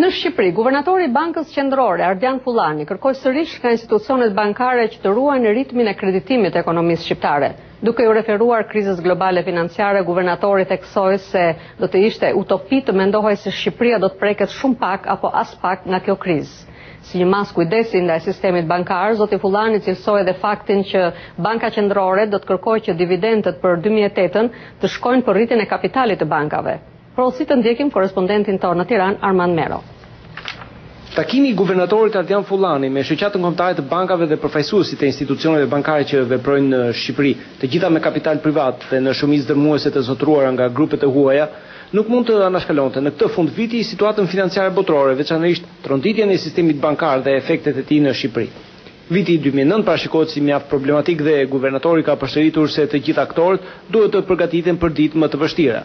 Në Shqipëri, guvernatori i Bankës Qendrore, Ardian Fullani, kërkoi sërish nga institucionet bankare që të ruajnë ritmin e kreditimit të ekonomisë shqiptare. Duke u referuar krizës globale financiare, guvernatori theksoi se do të ishte utopi të mendohej se Shqipëria do të preket shumë pak apo as pak nga kjo krizë. Si një mas kujdesi ndaj sistemit bankar, zoti Fullani cilësoi edhe faktin që Banka Qendrore do të kërkojë që dividendët për 2008 të shkojnë për rritjen e kapitalit të bankave. Porosi të ndjekim korespondentin tonë në Tiranë, Armand Mero. Takimi i guvernatorit Ardian Fullani me shoqatën kombëtare të bankave dhe përfaqësuesit e institucioneve bankare që veprojnë në Shqipëri, të gjitha me kapital privat dhe në shumicë dërmuese të zotëruara nga grupet e huaja, nuk mund të anashkalonte në këtë fund viti situatën financiare botërore, veçanërisht tronditjen e sistemit bankar dhe efektet e tij në Shqipëri. Viti 2009 parashikohet si mjaft problematik dhe guvernatori ka përsëritur se të gjithë aktorët duhet të përgatiten për ditë më të vështira.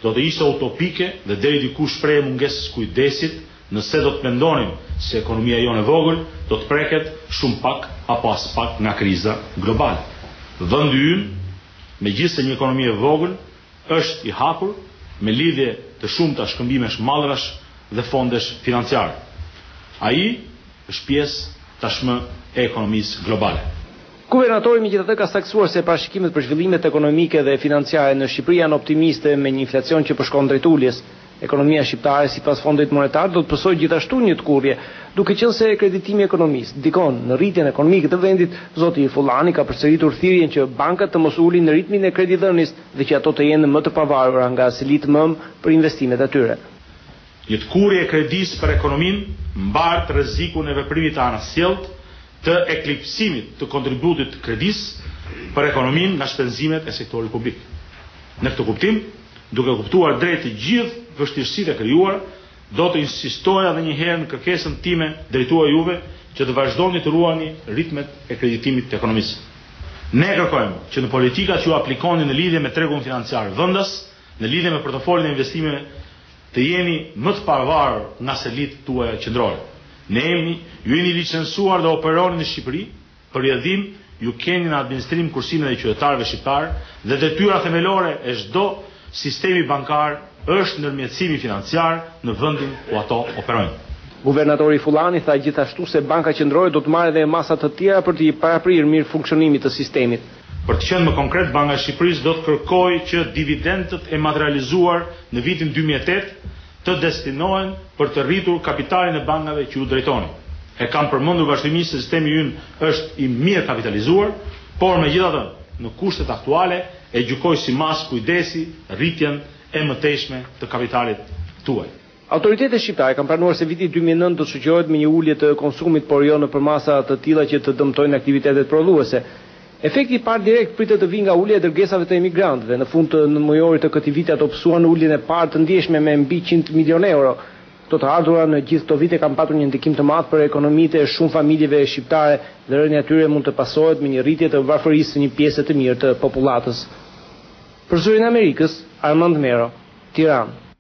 Do të ishte utopike dhe deri diku shprehje mungesës kujdesit nëse do të mendonim se ekonomia jonë e vogël do të preket shumë pak apo as pak nga kriza globale. Vendi ynë, megjithëse një ekonomi e vogël, është i hapur me lidhje të shumta shkëmbimesh mallrash dhe fondesh financiare. Ai është pjesë tashmë e ekonomisë globale. Guvernatori megjithatë ka saktuar se parashikimet për zhvillimet ekonomike dhe financiare në Shqipëri janë optimiste me një inflacion që po shkon drejt uljes. Ekonomia shqiptare sipas Fondit Monetar do të pësojë gjithashtu një tkurrje, duke qenë se kreditimi ekonomisë ndikon në rritjen ekonomike të vendit. Zoti Fullani ka përsëritur thirrjen që bankat të mos ulin në ritmin e kreditdhënies dhe që ato të jenë më të pavarura nga selit mëm për investimet e tyre. Një tkurrje e kredisë për ekonominë mbart rrezikun e veprimit të anasjellët të eklipsimit të kontributit të kredisë për ekonominë nga shpenzimet e sektorit publik. Në këtë kuptim, duke kuptuar drejt të gjithë vështirësitë e krijuara, do të insistoja edhe një herë në kërkesën time drejtuar juve që të vazhdoni të ruani ritmet e kreditimit të ekonomisë. Ne kërkojmë që në politikat që ju aplikoni në lidhje me tregun financiar vendas, në lidhje me portofolin e investimeve, të jeni më të pavarur nga selit tuaja qendrore. Ju jeni licencuar dhe operoni në Shqipëri, për rrjedhim ju keni në administrim kursimin e qytetarëve shqiptar dhe detyra themelore e çdo sistemi bankar është ndërmjetësimi financiar në vendin ku ato operojnë. Guvernatori Fullani tha gjithashtu se Banka Qendrore do të marrë edhe masa të tjera për të paraprirë mirë funksionimit të sistemit. Për të qenë më konkret, Banka e Shqipërisë do të kërkojë që dividendët e materializuar në vitin 2008 të destinohen për të rritur kapitalin e bankave që ju drejtoni. E kam përmendur vazhdimisht se sistemi ynë është i mirë kapitalizuar, por megjithatë, në kushtet aktuale e gjykoj si mas kujdesi rritjen e mëtejshme të kapitalit tuaj. Autoritetet shqiptare kanë pranuar se viti 2009 do të shoqërohet me një ulje të konsumit, por jo në përmasa të tilla që të dëmtojnë aktivitetet prodhuese. Efekti i parë direkt pritet të vijë nga ulja e dërgesave të emigrantëve. Në fund të mujorit të këtij viti ato pësuan uljen e parë të ndjeshme me mbi 100 milionë euro. Këto të ardhura në gjithë këto vite kanë patur një ndikim të madh për ekonomitë e shumë familjeve shqiptare dhe rënja e tyre mund të pasohet me një rritje të varfërisë së një pjese të mirë të popullatës. Për Zërin e Amerikës, Armand Mero, Tiranë.